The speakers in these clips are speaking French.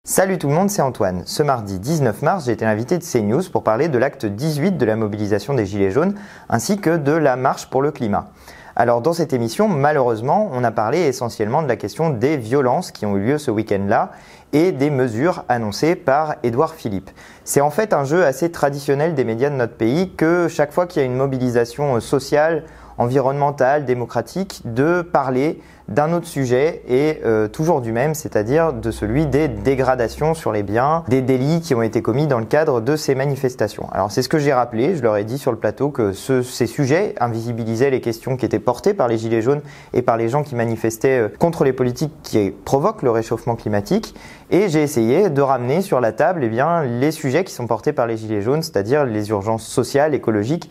Salut tout le monde, c'est Antoine. Ce mardi 19 mars, j'ai été invité de CNews pour parler de l'acte 18 de la mobilisation des Gilets jaunes ainsi que de la marche pour le climat. Alors dans cette émission, malheureusement, on a parlé essentiellement de la question des violences qui ont eu lieu ce week-end-là et des mesures annoncées par Édouard Philippe. C'est en fait un jeu assez traditionnel des médias de notre pays que chaque fois qu'il y a une mobilisation sociale, environnementale, démocratique, de parler d'un autre sujet et toujours du même, c'est-à-dire de celui des dégradations sur les biens, des délits qui ont été commis dans le cadre de ces manifestations. Alors c'est ce que j'ai rappelé, je leur ai dit sur le plateau que ces sujets invisibilisaient les questions qui étaient portées par les Gilets jaunes et par les gens qui manifestaient contre les politiques qui provoquent le réchauffement climatique. Et j'ai essayé de ramener sur la table les sujets qui sont portés par les Gilets jaunes, c'est-à-dire les urgences sociales, écologiques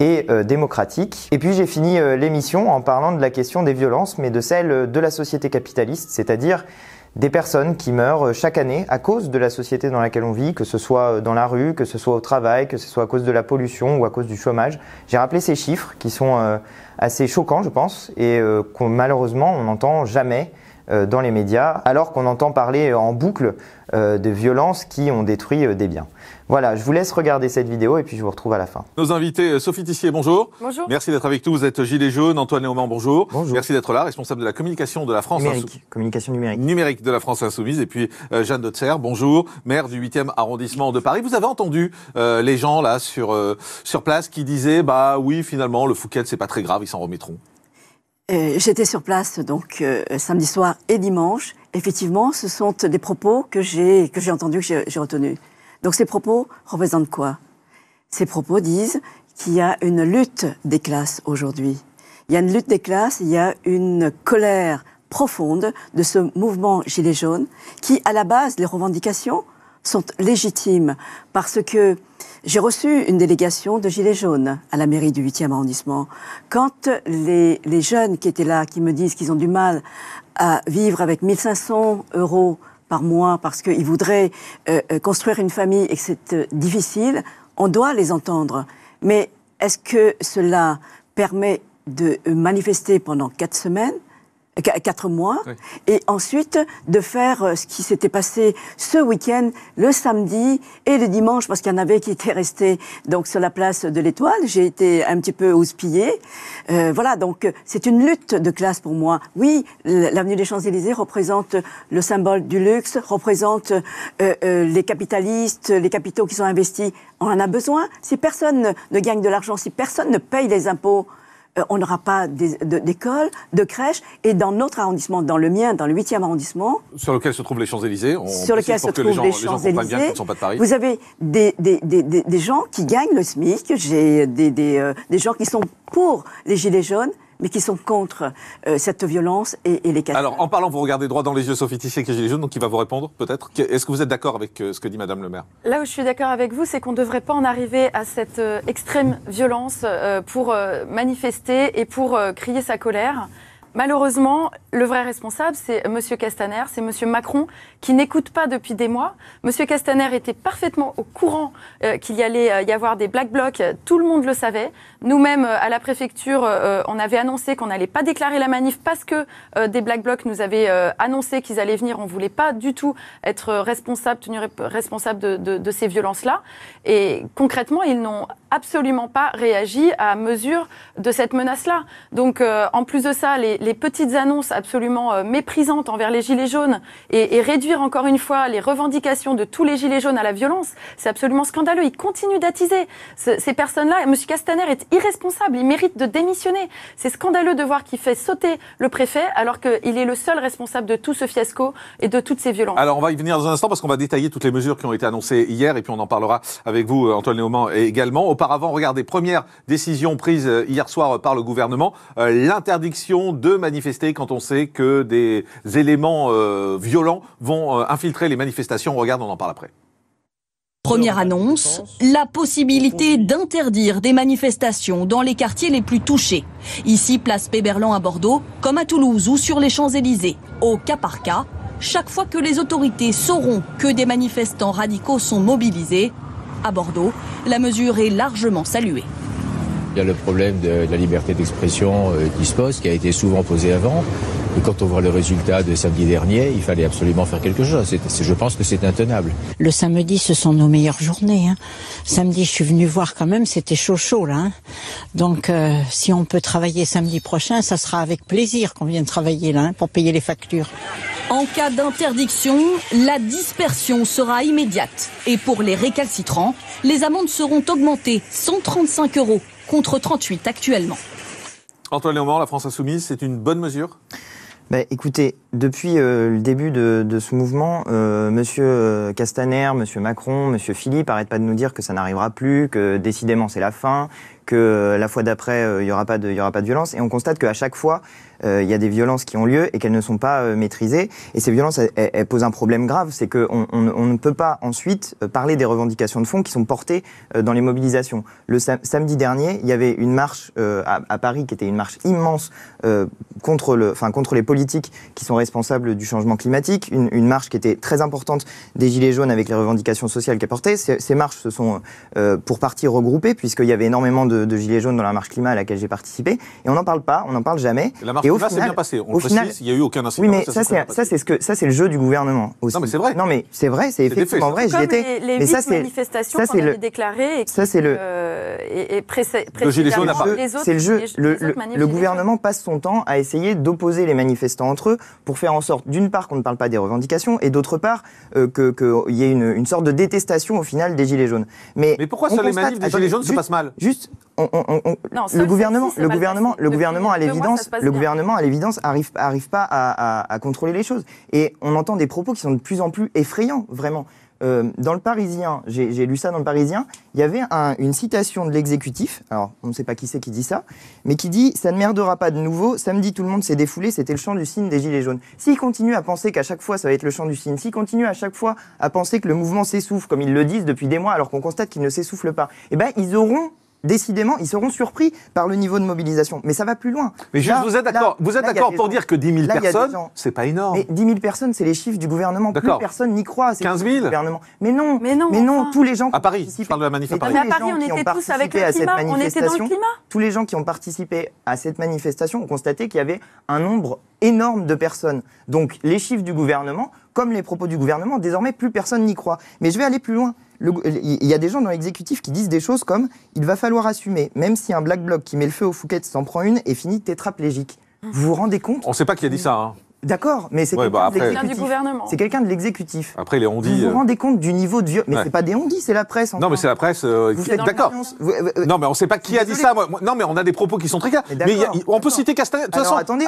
et démocratique. Et puis j'ai fini l'émission en parlant de la question des violences, mais de celle de la société capitaliste, c'est-à-dire des personnes qui meurent chaque année à cause de la société dans laquelle on vit, que ce soit dans la rue, que ce soit au travail, que ce soit à cause de la pollution ou à cause du chômage. J'ai rappelé ces chiffres qui sont assez choquants, je pense, et qu'on malheureusement on n'entend jamais dans les médias, alors qu'on entend parler en boucle de violences qui ont détruit des biens. Voilà, je vous laisse regarder cette vidéo et puis je vous retrouve à la fin. Nos invités, Sophie Tissier, bonjour. Bonjour. Merci d'être avec nous. Vous êtes Gilets jaunes. Antoine Léaumont, bonjour. Bonjour. Merci d'être là, responsable de la communication de la France Communication numérique. Numérique de la France Insoumise. Et puis Jeanne Deutzer, bonjour, maire du 8e arrondissement de Paris. Vous avez entendu les gens là sur place qui disaient bah oui, finalement le Fouquet c'est pas très grave, ils s'en remettront. J'étais sur place donc samedi soir et dimanche. Effectivement, ce sont des propos que j'ai entendus, que j'ai retenus. Donc ces propos représentent quoi? Ces propos disent qu'il y a une lutte des classes aujourd'hui. Il y a une lutte des classes, il y a une colère profonde de ce mouvement Gilets jaunes qui, à la base, les revendications sont légitimes parce que j'ai reçu une délégation de Gilets jaunes à la mairie du 8e arrondissement. Quand les jeunes qui étaient là, qui me disent qu'ils ont du mal à vivre avec 1 500 € par mois parce qu'ils voudraient construire une famille et que c'est difficile, on doit les entendre. Mais est-ce que cela permet de manifester pendant 4 mois, oui. Et ensuite de faire ce qui s'était passé ce week-end, le samedi et le dimanche, parce qu'il y en avait qui étaient restés donc sur la place de l'Étoile. J'ai été un petit peu houspillée. Voilà, donc c'est une lutte de classe pour moi. Oui, l'avenue des Champs-Élysées représente le symbole du luxe, représente les capitalistes, les capitaux qui sont investis. On en a besoin. Si personne ne gagne de l'argent, si personne ne paye les impôts, on n'aura pas d'école, de crèche. Et dans notre arrondissement, dans le mien, dans le 8e arrondissement... Sur lequel se trouvent les Champs-Élysées. Sur lequel se trouvent les Champs-Élysées. Vous avez des gens qui gagnent le SMIC. J'ai des gens qui sont pour les Gilets jaunes, mais qui sont contre cette violence et les casseurs. Alors, en parlant, vous regardez droit dans les yeux Sophie Tissier qui est Gilets jaunes, donc qui va vous répondre, peut-être. Est-ce que vous êtes d'accord avec ce que dit Madame le maire? Là où je suis d'accord avec vous, c'est qu'on ne devrait pas en arriver à cette extrême violence pour manifester et pour crier sa colère. Malheureusement, le vrai responsable, c'est M. Castaner, c'est M. Macron, qui n'écoute pas depuis des mois. M. Castaner était parfaitement au courant qu'il y allait y avoir des Black Blocs. Tout le monde le savait. Nous-mêmes, à la préfecture, on avait annoncé qu'on n'allait pas déclarer la manif parce que des Black Blocs nous avaient annoncé qu'ils allaient venir. On ne voulait pas du tout être responsable, tenir responsable de ces violences-là. Et concrètement, ils n'ont absolument pas réagi à mesure de cette menace-là. Donc, en plus de ça, les petites annonces absolument méprisantes envers les Gilets jaunes et réduire encore une fois les revendications de tous les Gilets jaunes à la violence, c'est absolument scandaleux. Ils continuent d'attiser ces personnes-là. M. Castaner est irresponsable, il mérite de démissionner. C'est scandaleux de voir qu'il fait sauter le préfet alors qu'il est le seul responsable de tout ce fiasco et de toutes ces violences. Alors on va y venir dans un instant parce qu'on va détailler toutes les mesures qui ont été annoncées hier et puis on en parlera avec vous, Antoine Léaumont, également. Auparavant, regardez, première décision prise hier soir par le gouvernement, l'interdiction de manifester quand on sait que des éléments violents vont infiltrer les manifestations. Regarde, on en parle après. Première annonce, la possibilité d'interdire des manifestations dans les quartiers les plus touchés. Ici, place Péberlan à Bordeaux, comme à Toulouse ou sur les Champs-Élysées. Au cas par cas, chaque fois que les autorités sauront que des manifestants radicaux sont mobilisés, à Bordeaux, la mesure est largement saluée. Il y a le problème de la liberté d'expression qui se pose, qui a été souvent posé avant. Et quand on voit le résultat de samedi dernier, il fallait absolument faire quelque chose. Je pense que c'est intenable. Le samedi, ce sont nos meilleures journées. Samedi, je suis venue voir quand même, c'était chaud là. Donc, si on peut travailler samedi prochain, ça sera avec plaisir qu'on vienne travailler là pour payer les factures. En cas d'interdiction, la dispersion sera immédiate. Et pour les récalcitrants, les amendes seront augmentées, 135 € contre 38 actuellement. Antoine Léaumont, la France Insoumise, c'est une bonne mesure ? Écoutez, depuis le début de ce mouvement, Monsieur Castaner, Monsieur Macron, Monsieur Philippe n'arrêtent pas de nous dire que ça n'arrivera plus, que décidément c'est la fin, que la fois d'après il y aura pas de violence. Et on constate qu'à chaque fois il y a des violences qui ont lieu et qu'elles ne sont pas maîtrisées. Et ces violences, elles posent un problème grave, c'est qu'on ne peut pas ensuite parler des revendications de fond qui sont portées dans les mobilisations. Le samedi dernier, il y avait une marche à Paris qui était une marche immense contre les politiques qui sont responsables du changement climatique, une marche qui était très importante des Gilets jaunes avec les revendications sociales qu'elles portaient. Ces marches se sont pour partie regroupées puisqu'il y avait énormément de Gilets jaunes dans la marche climat à laquelle j'ai participé. Et on n'en parle pas, on n'en parle jamais. La marche climat s'est bien passée. On le précise, il n'y a eu aucun incident. Oui, mais ça c'est le jeu du gouvernement aussi. Non, mais c'est vrai. Non, mais c'est vrai, c'est effectivement vrai. Comme j'y étais. les 8 manifestations qu'on avait déclarées et qui c'est le Gilets jaunes c'est le jeu. Le gouvernement passe son temps à essayer d'opposer les manifestants entre eux pour faire en sorte, d'une part, qu'on ne parle pas des revendications et d'autre part, qu'il y ait une sorte de détestation au final des Gilets jaunes. Mais pourquoi sur les manifs des Gilets jaunes se passent mal ? Juste, le gouvernement à l'évidence arrive pas à contrôler les choses. Et on entend des propos qui sont de plus en plus effrayants, vraiment. Dans le Parisien, j'ai lu ça dans le Parisien, il y avait une citation de l'exécutif, alors on ne sait pas qui c'est qui dit ça, mais qui dit « ça ne merdera pas de nouveau, samedi tout le monde s'est défoulé, c'était le chant du cygne des Gilets jaunes ». S'ils continuent à penser qu'à chaque fois ça va être le chant du cygne, s'ils continuent à chaque fois à penser que le mouvement s'essouffle, comme ils le disent depuis des mois alors qu'on constate qu'il ne s'essouffle pas, eh ben ils auront... Décidément, ils seront surpris par le niveau de mobilisation. Mais ça va plus loin. Mais juste, vous êtes d'accord pour dire que 10 000 personnes, c'est pas énorme. Mais 10 000 personnes, c'est les chiffres du gouvernement. Plus personne n'y croit. 15 000 gouvernement. Mais non, tous les gens... À Paris, je parle de la manif à Paris. Mais à Paris, on était tous avec le climat, on était dans le climat. Tous les gens qui ont participé à cette manifestation ont constaté qu'il y avait un nombre énorme de personnes. Donc, les chiffres du gouvernement, comme les propos du gouvernement, désormais, plus personne n'y croit. Mais je vais aller plus loin. Il y a des gens dans l'exécutif qui disent des choses comme « il va falloir assumer, même si un Black Bloc qui met le feu aux Fouquettes s'en prend une et finit tétraplégique ». Vous vous rendez compte ? On ne sait pas qui a dit ça, hein. D'accord, mais c'est quelqu'un de l'exécutif. C'est quelqu'un de l'exécutif. Après, les on-dit... Vous vous rendez compte du niveau de violence ? Mais c'est pas des on-dit, c'est la presse. Non, mais c'est la presse. D'accord. Non, mais on ne sait pas qui a dit ça. Non, mais on a des propos qui sont très clairs. Mais on peut citer Castaner. De toute façon, attendez.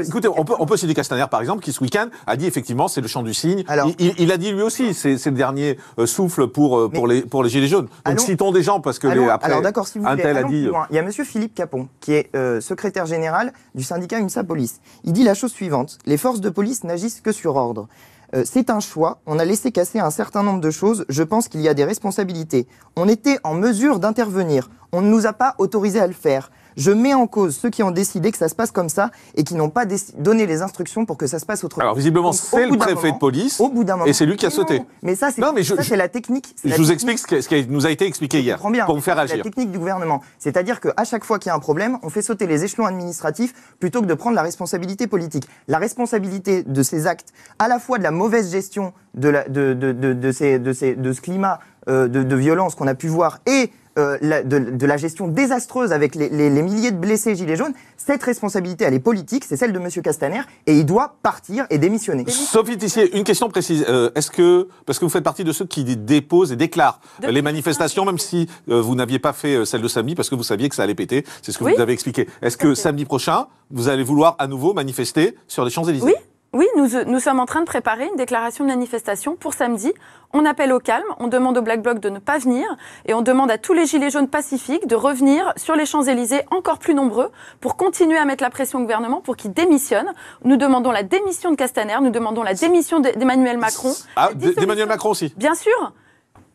Écoutez, on peut citer Castaner, par exemple, qui ce week-end a dit effectivement, c'est le chant du cygne. Il a dit lui aussi, c'est le dernier souffle pour les Gilets jaunes. Donc citons des gens parce que après. Alors d'accord, si vous voulez. Un tel a dit. Il y a Monsieur Philippe Capon, qui est secrétaire général du syndicat UNSA Police. Il dit la chose suivante. Les forces de police n'agissent que sur ordre. C'est un choix, on a laissé casser un certain nombre de choses, je pense qu'il y a des responsabilités. On était en mesure d'intervenir, on ne nous a pas autorisé à le faire. Je mets en cause ceux qui ont décidé que ça se passe comme ça et qui n'ont pas donné les instructions pour que ça se passe autrement. Alors visiblement, c'est le préfet de police et c'est lui qui a sauté. Mais ça, c'est la technique. Je vous explique ce qui nous a été expliqué hier pour vous faire agir. C'est la technique du gouvernement. C'est-à-dire qu'à chaque fois qu'il y a un problème, on fait sauter les échelons administratifs plutôt que de prendre la responsabilité politique. La responsabilité de ces actes, à la fois de la mauvaise gestion de ce climat de violence qu'on a pu voir et de la gestion désastreuse avec les milliers de blessés gilets jaunes, cette responsabilité, elle est politique, c'est celle de M. Castaner, et il doit partir et démissionner. Sophie Tissier, une question précise. Est-ce que, parce que vous faites partie de ceux qui déposent et déclarent les manifestations, même si vous n'aviez pas fait celle de samedi, parce que vous saviez que ça allait péter, c'est ce que vous avez expliqué. Est-ce que samedi prochain, vous allez vouloir à nouveau manifester sur les Champs-Élysées ? Oui, nous sommes en train de préparer une déclaration de manifestation pour samedi. On appelle au calme, on demande au Black Bloc de ne pas venir et on demande à tous les Gilets jaunes pacifiques de revenir sur les Champs-Élysées encore plus nombreux pour continuer à mettre la pression au gouvernement pour qu'il démissionne. Nous demandons la démission de Castaner, nous demandons la démission d'Emmanuel Macron. Ah, d'Emmanuel Macron aussi ? Bien sûr.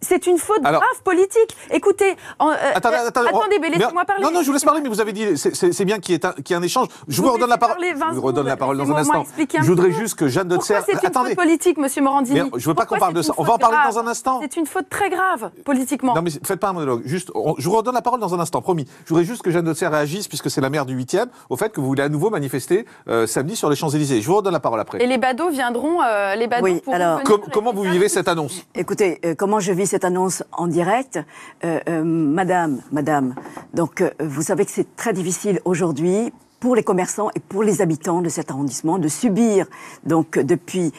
C'est une faute grave politique. Écoutez, attendez, mais laissez-moi parler. Non, je vous laisse parler, mais vous avez dit, c'est bien qu'il y ait un échange. Je vous redonne la parole. Je vous redonne la parole dans un instant. Je voudrais juste que Jeanne Deutzer... Pourquoi c'est une faute politique, monsieur Morandini? Je ne veux pas qu'on parle de ça. On va en parler dans un instant. C'est une faute très grave, politiquement. Non, mais faites pas un monologue. Juste, je vous redonne la parole dans un instant, promis. Je voudrais juste que Jeanne Deutzer réagisse, puisque c'est la maire du 8e, au fait que vous voulez à nouveau manifester samedi sur les Champs-Élysées. Je vous redonne la parole après. Et les badauds viendront, pourront venir. Comment vous vivez cette annonce? Écoutez, comment je vis cette annonce en direct, madame, donc vous savez que c'est très difficile aujourd'hui pour les commerçants et pour les habitants de cet arrondissement de subir, donc depuis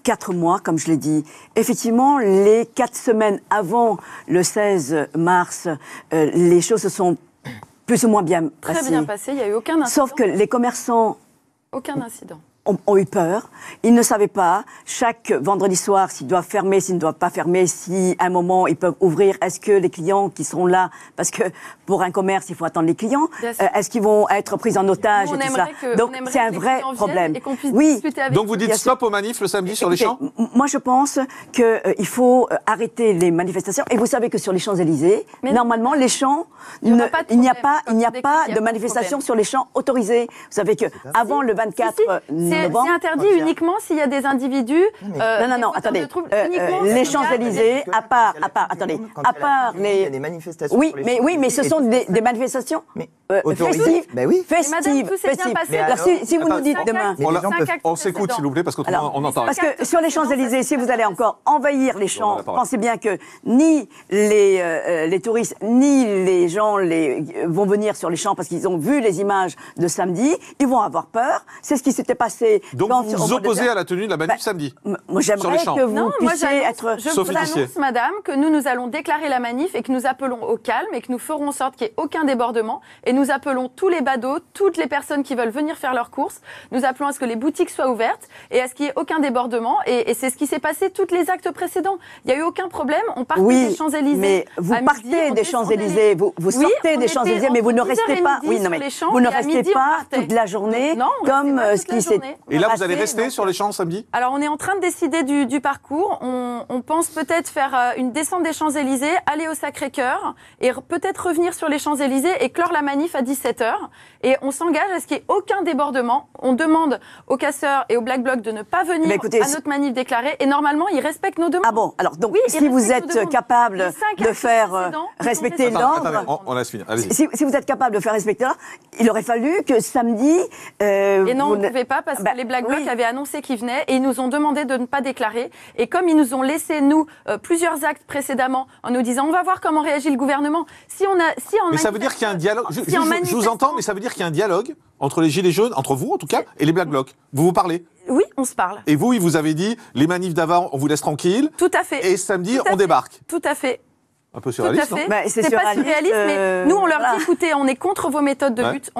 4 mois, comme je l'ai dit. Effectivement, les 4 semaines avant le 16 mars, les choses se sont plus ou moins bien passées. Très bien passées, il n'y a eu aucun incident. Sauf que les commerçants... Aucun incident. Ont eu peur. Ils ne savaient pas, chaque vendredi soir, s'ils doivent fermer, s'ils ne doivent pas fermer, si à un moment ils peuvent ouvrir, est-ce que les clients qui seront là, parce que pour un commerce, il faut attendre les clients, est-ce qu'ils vont être pris en otage et tout ça. Donc c'est un vrai problème. Oui. Donc vous dites stop aux manifs le samedi sur les champs? Moi je pense qu'il faut arrêter les manifestations. Et vous savez que sur les Champs-Élysées, normalement les champs, il n'y a pas de manifestation sur les champs autorisés. Vous savez que avant le 24 c'est interdit uniquement s'il y a des individus. Non, attendez. Les Champs-Élysées, à part les. Il y a des manifestations. Oui, mais ce sont des manifestations festives. Festives. Alors si vous nous dites demain. On s'écoute, s'il vous plaît, parce qu'autrement on entend. Parce que sur les Champs-Élysées, si vous allez encore envahir les champs, pensez bien que ni les touristes, ni les gens vont venir sur les champs parce qu'ils ont vu les images de samedi. Ils vont avoir peur. C'est ce qui s'était passé. Donc vous vous opposez à la tenue de la manif samedi? Moi j'aimerais que vous puissiez être... Je vous annonce, madame, que nous allons déclarer la manif et que nous appelons au calme et que nous ferons en sorte qu'il n'y ait aucun débordement. Et nous appelons tous les badauds, toutes les personnes qui veulent venir faire leurs courses. Nous appelons à ce que les boutiques soient ouvertes et à ce qu'il n'y ait aucun débordement. Et c'est ce qui s'est passé tous les actes précédents. Il n'y a eu aucun problème. On partait des Champs-Élysées. Mais vous partez des Champs-Élysées, vous sortez des Champs-Élysées, mais vous ne restez pas... Oui, non, mais vous ne restez pas toute la journée comme ce qui s'est... Et là, vous allez rester sur les champs samedi? Alors, on est en train de décider du parcours. On pense peut-être faire une descente des Champs-Élysées, aller au Sacré-Cœur et peut-être revenir sur les Champs-Élysées et clore la manif à 17h. Et on s'engage à ce qu'il n'y ait aucun débordement. On demande aux casseurs et aux Black Blocs de ne pas venir à notre manif déclarée. Et normalement, ils respectent nos demandes. Ah bon? Alors, donc, si vous êtes capable de faire respecter l'ordre... On laisse finir. Allez-y. Si vous êtes capable de faire respecter l'ordre, il aurait fallu que samedi... Et non, on ne pouvait pas parce que les Black Blocs avaient annoncé qu'ils venaient et ils nous ont demandé de ne pas déclarer. Et comme ils nous ont laissé, nous, plusieurs actes précédemment, en nous disant on va voir comment réagit le gouvernement. Mais ça veut dire qu'il y a un dialogue. Je vous entends, mais ça veut dire qu'il y a un dialogue entre les Gilets jaunes, entre vous en tout cas, et les Black Blocs. Vous vous parlez? Oui, on se parle. Et vous, il vous avait dit les manifs d'avant, on vous laisse tranquille. Tout à fait. Et samedi, on débarque. Tout à fait. Un peu surréaliste, non? C'est pas surréaliste, mais nous, on leur dit, écoutez, on est contre vos méthodes de lutte,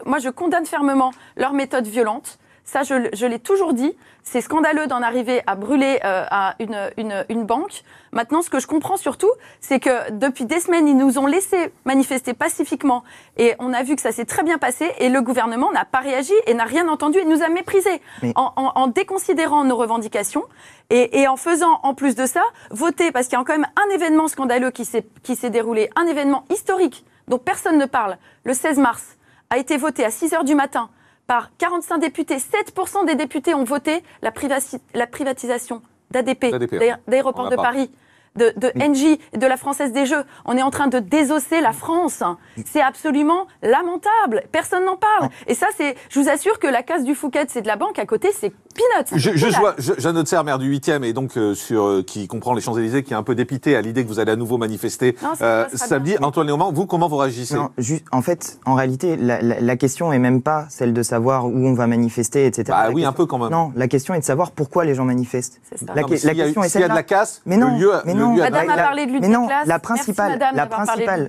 moi, je condamne fermement leurs méthodes violentes. Ça, je l'ai toujours dit. C'est scandaleux d'en arriver à brûler une banque. Maintenant, ce que je comprends surtout, c'est que depuis des semaines, ils nous ont laissé manifester pacifiquement. Et on a vu que ça s'est très bien passé. Et le gouvernement n'a pas réagi et n'a rien entendu et nous a méprisés en déconsidérant nos revendications. Et en faisant, en plus de ça, voter, parce qu'il y a quand même un événement scandaleux qui s'est déroulé, un événement historique dont personne ne parle, le 16 mars, a été voté à 6h du matin par 45 députés. 7% des députés ont voté la privatisation d'ADP, d'Aéroports de Paris, de Engie, de la Française des Jeux. On est en train de désosser la France. C'est absolument lamentable. Personne n'en parle. Et ça, je vous assure que la case du Fouquet, c'est de la banque. À côté, c'est peanuts. Je vois Jeanne Deutzer, maire du 8e, et donc qui comprend les Champs-Élysées, qui est un peu dépité à l'idée que vous allez à nouveau manifester samedi. Antoine Léaumont, vous, comment vous réagissez? Non, en fait, en réalité, la question est même pas celle de savoir où on va manifester, etc. Bah oui, un peu quand même. Non, la question est de savoir pourquoi les gens manifestent. La question est s'il y a de la casse, Madame a parlé de lutte des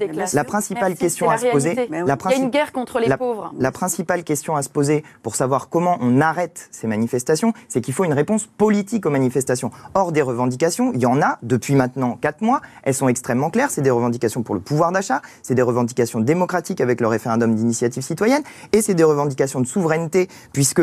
classes. La principale question à se poser, il y a une guerre contre les pauvres. La principale question à se poser pour savoir comment on arrête ces manifestations, c'est qu'il faut une réponse politique aux manifestations. Or, des revendications, il y en a depuis maintenant 4 mois. Elles sont extrêmement claires. C'est des revendications pour le pouvoir d'achat, c'est des revendications démocratiques avec le référendum d'initiative citoyenne, et c'est des revendications de souveraineté, puisque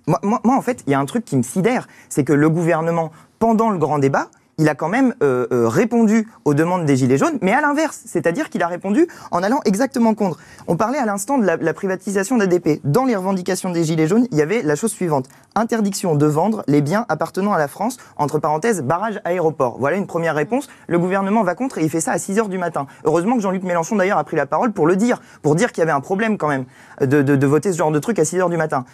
moi, en fait, il y a un truc qui me sidère, c'est que le gouvernement, pendant le grand débat, il a quand même répondu aux demandes des Gilets jaunes, mais à l'inverse, c'est-à-dire qu'il a répondu en allant exactement contre. On parlait à l'instant de la privatisation d'ADP. Dans les revendications des Gilets jaunes, il y avait la chose suivante. Interdiction de vendre les biens appartenant à la France, entre parenthèses, barrage aéroport. Voilà une première réponse. Le gouvernement va contre et il fait ça à 6h du matin. Heureusement que Jean-Luc Mélenchon d'ailleurs a pris la parole pour le dire, pour dire qu'il y avait un problème quand même de voter ce genre de truc à 6h du matin.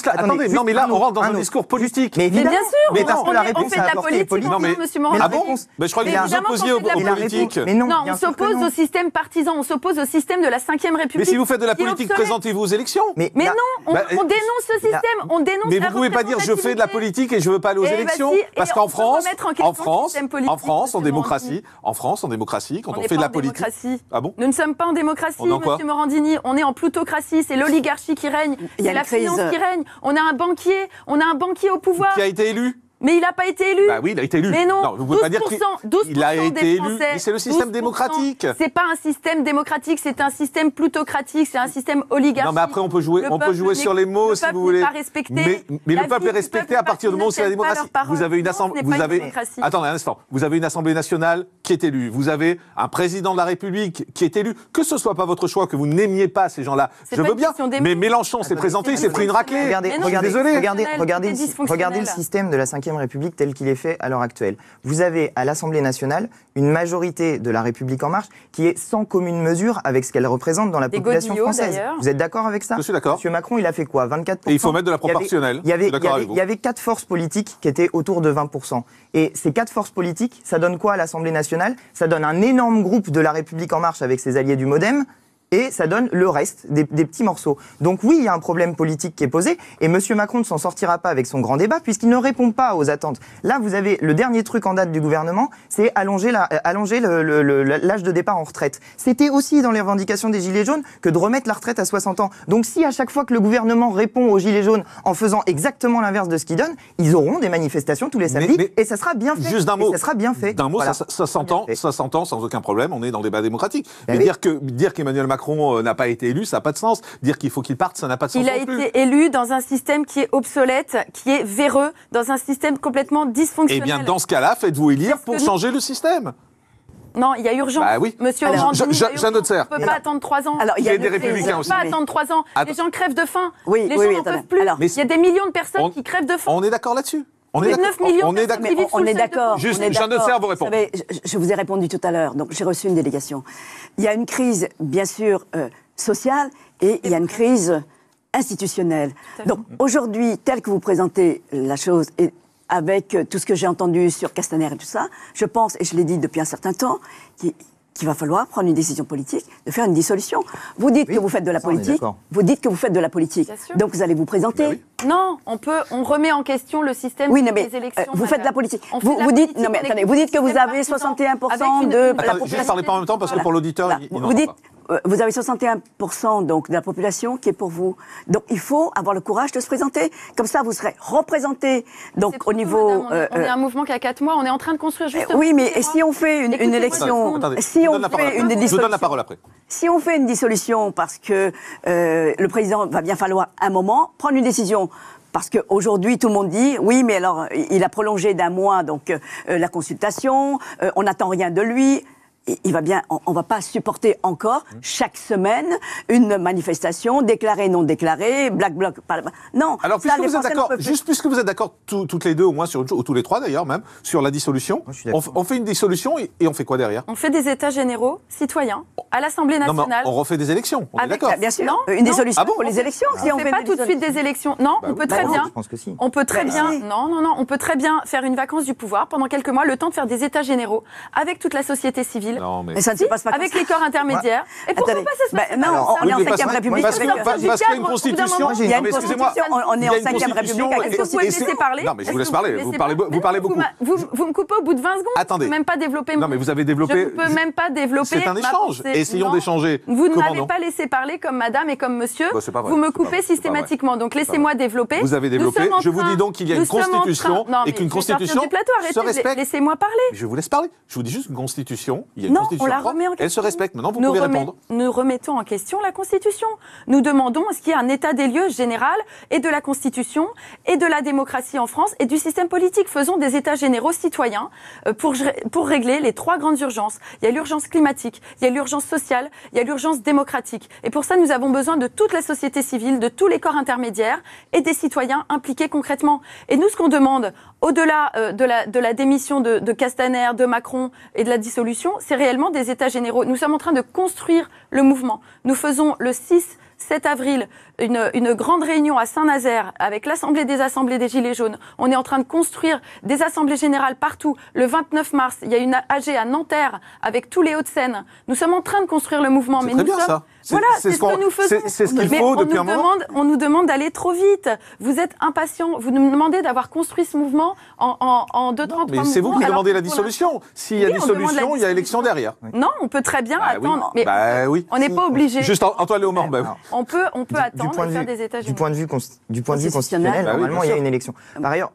Attendez, non mais là on rentre dans un discours politique. Mais évidemment, bien sûr, mais parce que la on réponse fait de à la apporter politique, Non, mais- monsieur Morandini. Ah bon Je croyais que vous évidemment opposiez qu'on aux fait de la politiques. Mais non, Non, bien on sûr que s'oppose non. au système partisan, on s'oppose au système de la 5e République. Mais si vous faites de la qui est politique, obsolète. présentez-vous aux élections. Mais là- non, on Bah, dénonce ce système, on dénonce Mais la vous pouvez pas dire je fais de la représentativité. politique et je veux pas aller aux Eh ben élections si, parce et qu'en on peut France, remettre en question le système politique, en monsieur démocratie, quand On on n'est fait de pas la en politique. démocratie. Ah bon? Nous ne sommes pas en démocratie, On est en quoi monsieur Morandini. On est en plutocratie. C'est l'oligarchie qui règne. Il y a C'est la une crise. finance qui règne. On a un banquier au pouvoir. Qui a été élu? Mais il n'a pas été élu. Bah oui, il a été élu. Mais non, vous pouvez pas dire 12% qu'il a été des élu. Français, Mais c'est le système 12%. démocratique. C'est pas un système démocratique, c'est un système plutocratique, c'est un système oligarchique. Non, mais après, on peut jouer sur les mots, si vous voulez. Le peuple n'est pas respecté. Mais La le peuple vie est du respecté peuple à partir du moment où c'est la n'aime pas démocratie. leur parole. Vous avez une Non, assemblée. ce n'est pas une démocratie. Attendez un instant. Vous avez une assemblée nationale qui est élue. Vous avez un président de la République qui est élu. Que ce soit pas votre choix, que vous n'aimiez pas ces gens-là, C'est je pas veux une bien. question d'émotion. Mais Mélenchon s'est présenté, il s'est pris une raclée. Regardez, Mais non, regardez, désolé. regardez C'est regardez le dysfonctionnel. système de la 5e République tel qu'il est fait à l'heure actuelle. Vous avez à l'Assemblée nationale une majorité de la République en marche qui est sans commune mesure avec ce qu'elle représente dans la Des population godillots, française. d'ailleurs. Vous êtes d'accord avec ça? Je suis d'accord. Monsieur Macron, il a fait quoi? 24%. Et il faut mettre de la Il y avait- proportionnelle. Il y avait, Je suis d'accord avec vous. il y avait 4 forces politiques qui étaient autour de 20%. Et ces 4 forces politiques, ça donne quoi à l'Assemblée nationale? Ça donne un énorme groupe de la République en marche avec ses alliés du MoDem. Et ça donne le reste, des petits morceaux. Donc oui, il y a un problème politique qui est posé, et M. Macron ne s'en sortira pas avec son grand débat, puisqu'il ne répond pas aux attentes. Là, vous avez le dernier truc en date du gouvernement, c'est allonger l'âge de départ en retraite. C'était aussi dans les revendications des Gilets jaunes que de remettre la retraite à 60 ans. Donc si à chaque fois que le gouvernement répond aux Gilets jaunes en faisant exactement l'inverse de ce qu'il donne, ils auront des manifestations tous les samedis, et ça sera bien fait. Juste d'un mot. Et ça sera bien fait. D'un mot, Voilà. ça s'entend sans aucun problème. On est dans le débat démocratique. Ben Mais oui. dire qu'Emmanuel Macron n'a pas été élu, ça n'a pas de sens. Dire qu'il faut qu'il parte, ça n'a pas de sens Il a non plus. été élu dans un système qui est obsolète, qui est véreux, dans un système complètement Eh dysfonctionnel. bien, dans ce cas-là, faites-vous élire Parce pour que changer le système. Non, il y a urgence. Bah oui. Monsieur Alors, Morandini, il y a Jeanne urgence. Hauteserre. On ne peut pas attendre 3 ans. Alors, Il y a une des crise. républicains On aussi. ne peut pas attendre 3 ans. Attends. Les gens crèvent de faim. Oui, les oui, gens oui, n'en attendez. peuvent plus. Alors, Il y a des millions de personnes on- qui crèvent de faim. On est d'accord là-dessus. On est Les d'accord. 9 millions On de est personnes d'accord. qui vivent sous on le est seuil de d'accord. Juste, on est Jeanne d'accord. Hauteserre vous répond. Vous savez, je vous ai répondu tout à l'heure, donc j'ai reçu une délégation. Il y a une crise, bien sûr, sociale, et il y a une crise institutionnelle. Tout à fait. Donc aujourd'hui, tel que vous présentez la chose, et avec tout ce que j'ai entendu sur Castaner et tout ça, je pense, et je l'ai dit depuis un certain temps, qu'il va falloir prendre une décision politique, de faire une dissolution. Vous dites Oui, que vous faites de la ça, on est politique, d'accord. vous dites que vous faites de la politique, Bien sûr. donc vous allez vous présenter. Bah oui. Non, on remet en question le système Oui, non, mais des élections. vous faites de la politique. On fait Vous, de la vous dites, politique, non mais on est attendez, vous dites que vous système avez partisan, 61% avec de une- la Attendez, population. juste parlez pas en même temps parce que pour l'auditeur, Voilà. il Vous n'entend dites, pas. vous avez 61% donc de la population qui est pour vous. Donc il faut avoir le courage de se présenter. Comme ça, vous serez représenté. C'est Donc trop au tôt, niveau. madame, on est un mouvement qui a 4 mois, on est en train de construire juste. oui, mais et si on fait une Écoutez-moi élection, deux secondes. si je vous on donne la parole fait après. une Je vous dissolution, donne la parole après. si on fait une dissolution parce que le président va bien falloir un moment prendre une décision. Parce qu'aujourd'hui, tout le monde dit, oui, mais alors, il a prolongé d'1 mois donc la consultation, on n'attend rien de lui. Il va bien, on va pas supporter encore chaque semaine une manifestation déclarée, non déclarée, black bloc. Non. Alors, ça, puisque les vous êtes Français d'accord, ne peuvent plus. juste puisque vous êtes d'accord toutes les deux, au moins sur une chose, ou tous les trois d'ailleurs même, sur la dissolution, Moi, je suis d'accord. on fait une dissolution et on fait quoi derrière? On fait des états généraux citoyens à l'Assemblée Non, mais nationale. on refait des élections, on est Avec- d'accord. Bien sûr, Non, une non. dissolution Ah bon pour les élections. On ne fait pas tout de suite des élections. Non, on peut très Bah bien. non, je pense que si. On peut très Bah, bien. si. Non, on peut très bien faire une vacance du pouvoir pendant quelques mois, le temps de faire des états généraux avec toute la société civile. Non, mais... Mais ça ne se passe pas comme Avec ça. les corps intermédiaires. Et pourquoi Attendez. pas ça se passe Ben, non, Alors, on est en oui, mais 5e parce- République. parce avec- que- parce qu'il y a une cadre, au bout d'un constitution. moment, Il y a une Non, mais excusez-moi, constitution, on est il y en a une 5e constitution République. avec et- une Est-ce que vous pouvez me constitution. laisser parler Non, mais je vous Est-ce laisse que parler. me Vous laissez parlez parler beaucoup. Vous me coupez au bout de 20 secondes. Attendez. Je ne peux même pas développer. Non, mais vous avez développé- Je ne peux même pas développer. C'est un ma échange. pensée. Essayons Non. d'échanger. Vous ne Comment m'avez non pas laissé parler comme madame et comme monsieur. Bah, c'est pas vrai. Vous me C'est pas coupez vrai. C'est pas systématiquement. Donc laissez-moi développer. Vous avez Nous développé. sommes en Je vous train- dis donc qu'il y a une nous sommes en constitution train- Non, et mais qu'une je vais sortir constitution du plateau. se Arrêtez, respecte. laissez-moi parler. Je vous laisse parler. Je vous dis juste une constitution. Il Il y a une Non, constitution on la propre, remet en question. elle se respecte. Maintenant, vous pouvez répondre. Nous remettons en question la Constitution. Nous demandons à ce qu'il y ait un état des lieux général et de la Constitution et de la démocratie en France et du système politique. Faisons des états généraux citoyens pour régler les 3 grandes urgences. Il y a l'urgence climatique, il y a l'urgence sociale, il y a l'urgence démocratique. Et pour ça, nous avons besoin de toute la société civile, de tous les corps intermédiaires et des citoyens impliqués concrètement. Et nous, ce qu'on demande, au-delà de la démission de Castaner, de Macron et de la dissolution, c'est réellement des états généraux. Nous sommes en train de construire le mouvement. Nous faisons le 7 avril une grande réunion à Saint-Nazaire avec l'Assemblée des Assemblées des Gilets jaunes. On est en train de construire des assemblées générales partout. Le 29 mars, il y a une AG à Nanterre avec tous les Hauts-de-Seine. Nous sommes en train de construire le mouvement. C'est très bien ça. Voilà, c'est ce que nous faisons. C'est ce qu'il faut depuis un moment. On nous demande d'aller trop vite. Vous êtes impatients. Vous nous demandez d'avoir construit ce mouvement en 2-3 mois. Mais c'est vous qui demandez la dissolution. S'il y a dissolution, il y a élection derrière. Non, on peut très bien attendre. Mais on n'est pas obligé. Juste Antoine Léaumont. On peut attendre et faire des états généraux. Du point de vue constitutionnel, normalement, il y a une élection. Par ailleurs,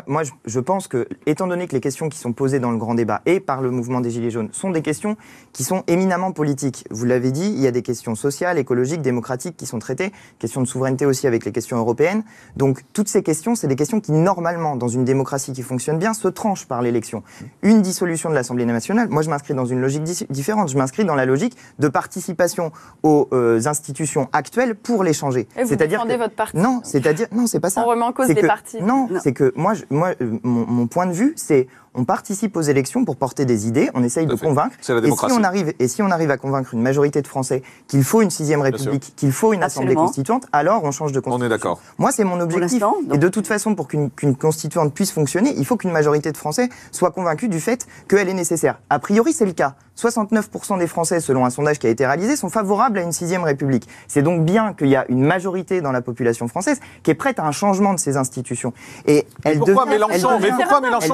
moi, je pense que, étant donné que les questions qui sont posées dans le grand débat et par le mouvement des Gilets jaunes sont des questions qui sont éminemment politiques. Vous l'avez dit, il y a des questions sociales, écologiques, démocratiques qui sont traitées, questions de souveraineté aussi avec les questions européennes. Donc, toutes ces questions, c'est des questions qui, normalement, dans une démocratie qui fonctionne bien, se tranchent par l'élection. Une dissolution de l'Assemblée nationale, moi, je m'inscris dans une logique différente. Je m'inscris dans la logique de participation aux institutions actuelles pour les changer. Et vous défendez votre parti. Non, c'est pas ça. On remet en cause les partis. Non, c'est que mon point de vue, c'est on participe aux élections pour porter des idées, on essaye de convaincre. C'est la démocratie. Et si on arrive à convaincre une majorité de Français qu'il faut une 6e République, qu'il faut une Assemblée constituante, alors on change de constitution. On est d'accord. Moi, c'est mon objectif. Et de toute façon, pour qu'une constituante puisse fonctionner, il faut qu'une majorité de Français soit convaincue du fait qu'elle est nécessaire. A priori, c'est le cas. 69% des Français, selon un sondage qui a été réalisé, sont favorables à une 6e République. C'est donc bien qu'il y a une majorité dans la population française qui est prête à un changement de ces institutions. Et pourquoi Mélenchon,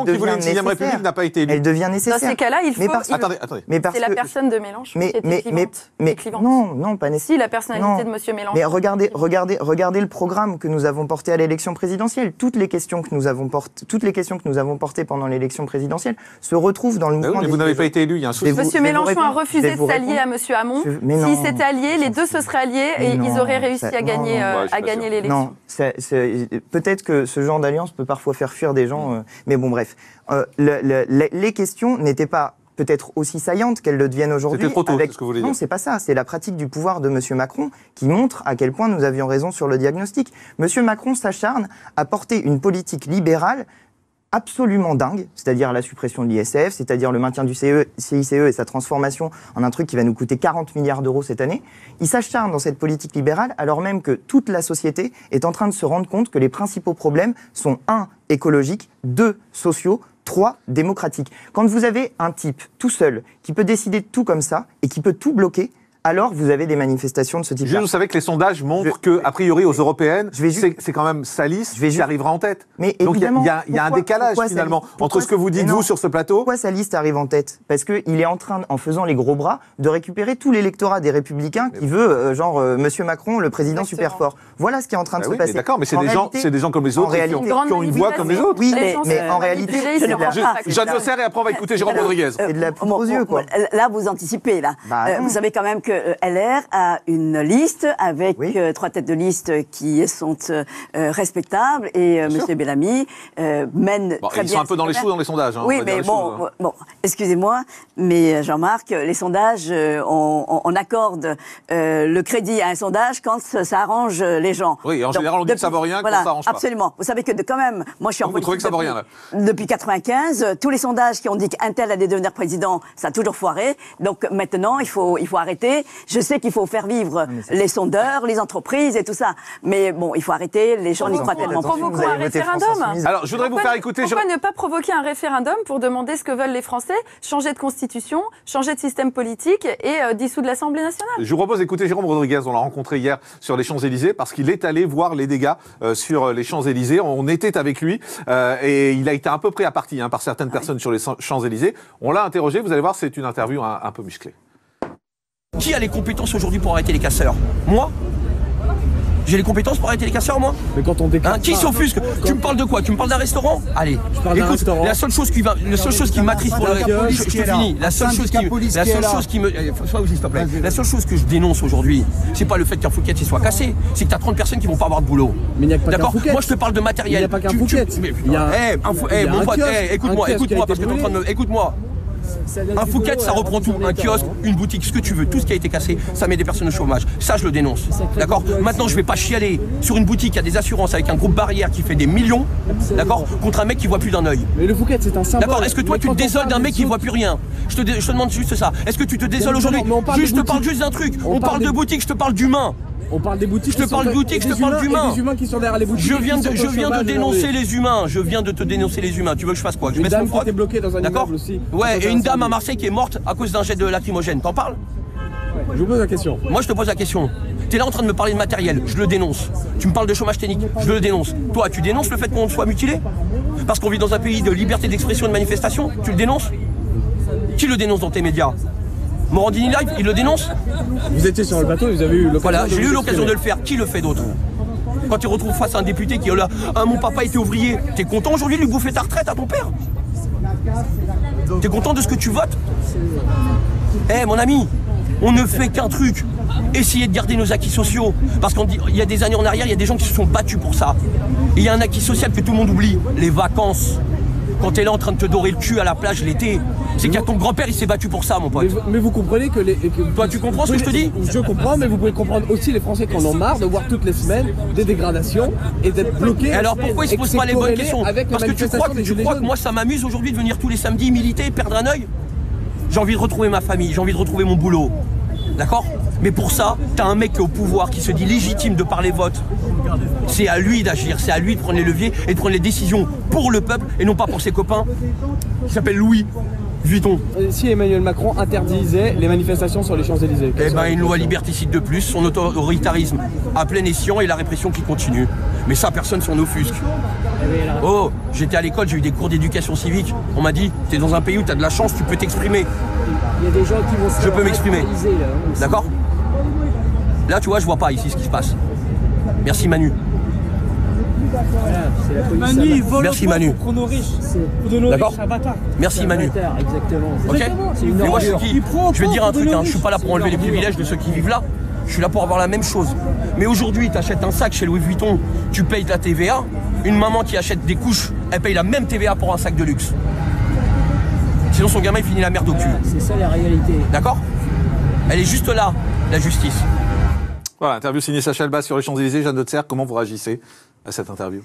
qui voulait une 6e République, n'a pas été élu? Elle devient nécessaire. Dans ces cas-là, il faut... Attendez. C'est la personne de Mélenchon qui était clivante. Non, pas nécessairement. Si, la personnalité de M. Mélenchon. Mais regardez le programme que nous avons porté à l'élection présidentielle. Toutes les questions que nous avons portées pendant l'élection présidentielle se retrouvent dans le mouvement. Mais vous n'avez pas été élu, il y a un souci. M. Mélenchon a refusé de s'allier à M. Hamon. S'ils s'étaient alliés, les deux se seraient alliés et ils auraient réussi à gagner l'élection. Non, peut-être que ce genre d'alliance peut parfois faire fuir des gens, mais bon, bref. Les questions n'étaient pas peut-être aussi saillantes qu'elles le deviennent aujourd'hui. C'était trop tôt, c'est ce que vous voulez dire. Non, c'est pas ça. C'est la pratique du pouvoir de M. Macron qui montre à quel point nous avions raison sur le diagnostic. M. Macron s'acharne à porter une politique libérale absolument dingue, c'est-à-dire la suppression de l'ISF, c'est-à-dire le maintien du CICE et sa transformation en un truc qui va nous coûter 40 milliards d'euros cette année. Il s'acharne dans cette politique libérale alors même que toute la société est en train de se rendre compte que les principaux problèmes sont 1. Écologiques, 2. Sociaux, 3. Démocratiques. Quand vous avez un type tout seul qui peut décider de tout comme ça et qui peut tout bloquer, alors vous avez des manifestations de ce type-là. Vous savez que les sondages montrent qu'a priori aux européennes, c'est quand même Salis qui arrivera en tête. Mais donc il y a un décalage finalement entre ce que vous dites vous sur ce plateau. Pourquoi Salis arrive en tête? Parce qu'il est en train, en faisant les gros bras, de récupérer tout l'électorat des Républicains qui veut, Monsieur Macron, le président super fort. Voilà ce qui est en train de se passer. D'accord, mais c'est des gens comme les autres qui ont une voix comme les autres. Oui, mais en réalité, Jeanne Losser et après on va écouter Jérôme Rodriguez. C'est de la poudre aux yeux, quoi. Là, vous anticipez, là. Vous savez quand même que LR a une liste avec 3 têtes de liste qui sont respectables et M. Bellamy mène très bien. Ils sont un peu dans les choux dans les sondages. Oui, mais bon, excusez-moi, mais Jean-Marc, les sondages, on accorde le crédit à un sondage quand ça arrange les gens. Oui, en général, on dit que ça vaut rien quand ça arrange pas. Absolument. Vous savez que quand même, moi je suis en politique. Vous trouvez que ça vaut rien, là? Depuis 95, tous les sondages qui ont dit qu'un tel allait devenir président, ça a toujours foiré. Donc maintenant, il faut arrêter. Je sais qu'il faut faire vivre les sondeurs, les entreprises et tout ça. Mais bon, il faut arrêter. Les gens n'y croient tellement pas. Provoquons un référendum. Alors, je voudrais vous faire écouter. Pourquoi ne pas provoquer un référendum pour demander ce que veulent les Français, changer de constitution, changer de système politique et dissoudre l'Assemblée nationale? Je vous propose d'écouter Jérôme Rodriguez. On l'a rencontré hier sur les Champs-Élysées parce qu'il est allé voir les dégâts sur les Champs-Élysées. On était avec lui et il a été un peu pris à partie par certaines personnes sur les Champs-Élysées. On l'a interrogé. Vous allez voir, c'est une interview un peu musclée. Qui a les compétences aujourd'hui pour arrêter les casseurs? Moi? J'ai les compétences pour arrêter les casseurs, moi. Mais quand on déclare Qui s'offusque? Tu me parles de quoi? Tu me parles d'un restaurant? Allez, écoute, la seule chose qui m'attriste pour le je te finis. La seule chose qui me. Sois aussi, s'il te plaît. La seule chose que je dénonce aujourd'hui, c'est pas le fait qu'un Phuket soit cassé, c'est que t'as 30 personnes qui vont pas avoir de boulot. Mais il n'y a pas qu'un Phuket. Moi, je te parle de matériel. Il n'y a pas qu'un Phuket. Mon pote, écoute-moi, parce que t'es en train de me. Écoute-moi. Un Phuket, ça reprend tout. Un kiosque, une boutique, ce que tu veux, tout ce qui a été cassé, ça met des personnes au chômage. Ça, je le dénonce. D'accord? Maintenant, je vais pas chialer sur une boutique qui a des assurances avec un groupe barrière qui fait des millions, d'accord? Contre un mec qui voit plus d'un œil. Mais le Phuket, c'est un symbole. D'accord? Est-ce que toi, tu te désoles d'un mec qui voit plus rien? Je te demande juste ça. Est-ce que tu te désoles aujourd'hui? Je te parle juste d'un truc. On parle de boutique, je te parle d'humain. On parle des boutiques. Je te parle de boutiques, je te parle d'humains. Des humains qui sont derrière les boutiques. Je viens de dénoncer les humains. Je viens de te dénoncer les humains. Tu veux que je fasse quoi? Que je mette mon froc? Bloqué dans un immeuble aussi. Ouais, et une dame à Marseille qui est morte à cause d'un jet de lacrymogène. T'en parles? Je vous pose la question. Moi, je te pose la question. T'es là en train de me parler de matériel. Je le dénonce. Tu me parles de chômage technique. Je le dénonce. Toi, tu dénonces le fait qu'on soit mutilé? Parce qu'on vit dans un pays de liberté d'expression et de manifestation? Tu le dénonces? Qui le dénonce dans tes médias? Morandini Live, il le dénonce? Vous étiez sur le bateau, vous avez eu l'occasion. Voilà, j'ai eu l'occasion de le faire. Qui le fait d'autre? Quand tu retrouves face à un député qui est là, mon papa était ouvrier, t'es content aujourd'hui de lui bouffer ta retraite à ton père? T'es content de ce que tu votes? Mon ami, on ne fait qu'un truc. Essayer de garder nos acquis sociaux. Parce qu'il y a des années en arrière, il y a des gens qui se sont battus pour ça. Et il y a un acquis social que tout le monde oublie, les vacances. Quand t'es là en train de te dorer le cul à la plage l'été, c'est qu'il y a ton grand-père, il s'est battu pour ça, mon pote. Mais vous comprenez que Toi, tu comprends ce que je te dis? Je comprends, mais vous pouvez comprendre aussi les Français qui en ont marre de voir toutes les semaines des dégradations et d'être bloqués. Et alors pourquoi ils se posent pas les bonnes questions? Parce que tu crois que moi, ça m'amuse aujourd'hui de venir tous les samedis militer et perdre un œil? J'ai envie de retrouver ma famille, j'ai envie de retrouver mon boulot. D'accord? Mais pour ça, t'as un mec qui est au pouvoir, qui se dit légitime de par les votes. C'est à lui d'agir, c'est à lui de prendre les leviers et de prendre les décisions pour le peuple et non pas pour ses copains, qui s'appelle Louis Vuitton. Si Emmanuel Macron interdisait les manifestations sur les Champs-Élysées? Une loi liberticide de plus, son autoritarisme à plein escient et la répression qui continue. Mais ça, personne s'en offusque. Oh, j'étais à l'école, j'ai eu des cours d'éducation civique. On m'a dit, t'es dans un pays où t'as de la chance, tu peux t'exprimer. Il y a des gens qui vont se... Je peux m'exprimer. D'accord? Là, tu vois, je vois pas ici ce qui se passe. Merci Manu. Manu, merci Manu. D'accord? Merci Manu. Exactement. Ok? Mais moi je suis qui? Je vais te dire un truc, je suis pas là pour enlever les privilèges de ceux qui vivent là. Je suis là pour avoir la même chose. Mais aujourd'hui, tu achètes un sac chez Louis Vuitton, tu payes ta TVA. Une maman qui achète des couches, elle paye la même TVA pour un sac de luxe. Sinon son gamin il finit la merde au cul. C'est ça la réalité. D'accord? Elle est juste là, la justice. Voilà, interview signée Sacha Elbaz sur les Champs-Élysées. Jeanne Deutzer, comment vous réagissez à cette interview?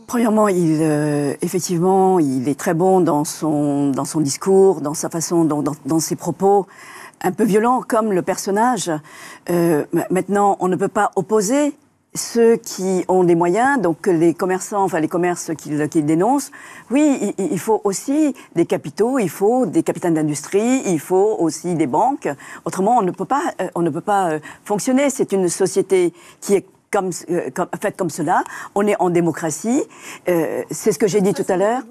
Premièrement, effectivement, il est très bon dans son discours, dans sa façon, dans ses propos, un peu violents comme le personnage. Maintenant, on ne peut pas opposer ceux qui ont des moyens, donc les commerçants, enfin les commerces qu'ils dénoncent. Oui, il faut aussi des capitaux, il faut des capitaines d'industrie, il faut aussi des banques. Autrement, on ne peut pas fonctionner. C'est une société qui est faite comme cela. On est en démocratie. C'est ce que j'ai dit tout à l'heure.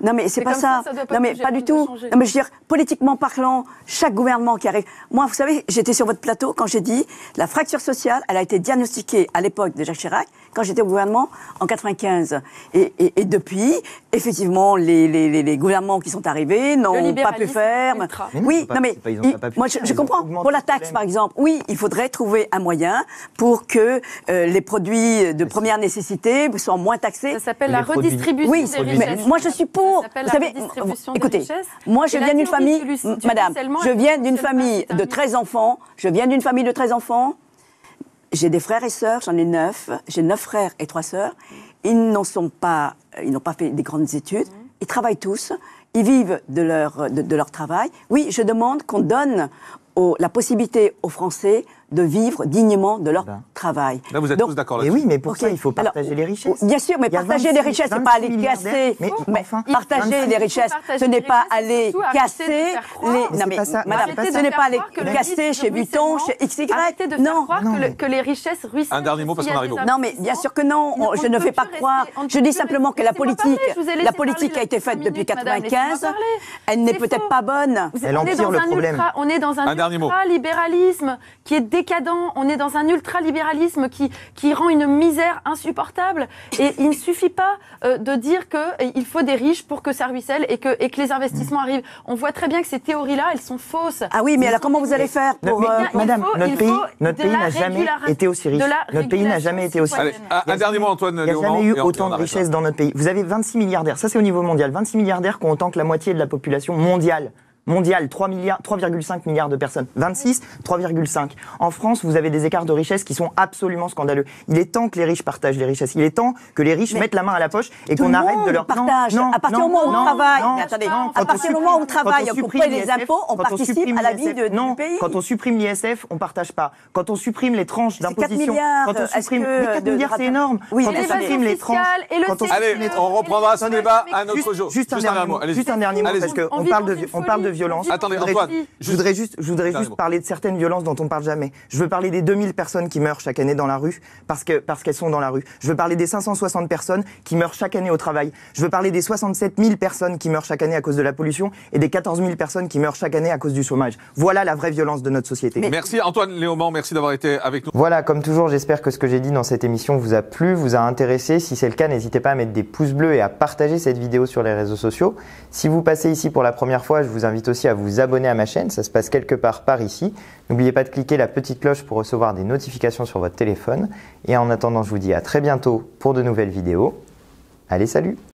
Non, mais c'est pas ça. Non, mais pas du tout. Non, mais je veux dire, politiquement parlant, chaque gouvernement qui arrive. Moi, vous savez, j'étais sur votre plateau quand j'ai dit la fracture sociale, elle a été diagnostiquée à l'époque de Jacques Chirac, quand j'étais au gouvernement en 95. Et depuis, effectivement, les gouvernements qui sont arrivés n'ont pas pu faire. Oui, non, mais moi, je comprends. Pour la taxe, par exemple, oui, il faudrait trouver un moyen pour que les produits de première nécessité soient moins taxés. Ça s'appelle la redistribution des richesses. Mais moi je suis pour. Vous savez, écoutez, moi je viens d'une famille, madame, je viens d'une famille de 13 enfants. Je viens d'une famille de 13 enfants. J'ai des frères et sœurs, j'en ai 9. J'ai 9 frères et 3 sœurs. Ils n'ont pas fait des grandes études. Ils travaillent tous. Ils vivent de leur travail. Oui, je demande qu'on donne la possibilité aux Français de vivre dignement de leur travail. Là, vous êtes tous d'accord là-dessus. Et oui, mais pour ça, il faut partager les richesses. Bien sûr, mais partager les richesses, c'est pas aller casser. Mais partager les richesses, ce n'est pas aller casser les... Non mais, madame, ce n'est pas aller casser chez Vuitton, chez XY. Arrêtez de faire croire que les richesses ruissellent. Un dernier mot parce qu'on arrive au bout. Non, mais bien sûr que non. Je ne fais pas croire. Je dis simplement que la politique a été faite depuis 1995. Elle n'est peut-être pas bonne. Elle empire le problème. On est dans un ultra-libéralisme qui est décadent, on est dans un ultralibéralisme qui rend une misère insupportable. Et il ne suffit pas de dire qu'il faut des riches pour que ça ruisselle et que les investissements arrivent. On voit très bien que ces théories-là, elles sont fausses. Ah oui, mais alors comment vous allez faire pour... Madame, notre pays n'a jamais été aussi riche. Notre pays n'a jamais été aussi riche. Un dernier mot, Antoine. Il n'y a jamais eu autant de richesses dans notre pays. Vous avez 26 milliardaires, ça c'est au niveau mondial, 26 milliardaires qui ont autant que la moitié de la population mondiale. 3,5 milliards de personnes. 26, 3,5. En France, vous avez des écarts de richesse qui sont absolument scandaleux. Il est temps que les riches partagent les richesses. Il est temps que les riches mettent la main à la poche et qu'on arrête de leur partage. À partir du moment où on travaille, attendez, à partir du moment où on travaille pour payer les impôts, on participe à la vie du pays. Quand on supprime l'ISF, on partage pas. Quand on supprime les tranches d'imposition, quand on supprime 4 milliards, c'est énorme. Quand on supprime les tranches, allez, on reprendra ce débat à un autre jour. Juste un dernier mot parce qu'on parle de violence. Attendez, Antoine. Je voudrais juste parler de certaines violences dont on parle jamais. Je veux parler des 2000 personnes qui meurent chaque année dans la rue parce qu'elles sont dans la rue. Je veux parler des 560 personnes qui meurent chaque année au travail. Je veux parler des 67 000 personnes qui meurent chaque année à cause de la pollution et des 14 000 personnes qui meurent chaque année à cause du chômage. Voilà la vraie violence de notre société. Merci Antoine Léaumont, merci d'avoir été avec nous. Voilà, comme toujours, j'espère que ce que j'ai dit dans cette émission vous a plu, vous a intéressé. Si c'est le cas, n'hésitez pas à mettre des pouces bleus et à partager cette vidéo sur les réseaux sociaux. Si vous passez ici pour la première fois, je vous invite aussi à vous abonner à ma chaîne, ça se passe quelque part par ici. N'oubliez pas de cliquer la petite cloche pour recevoir des notifications sur votre téléphone. Et en attendant, je vous dis à très bientôt pour de nouvelles vidéos. Allez, salut!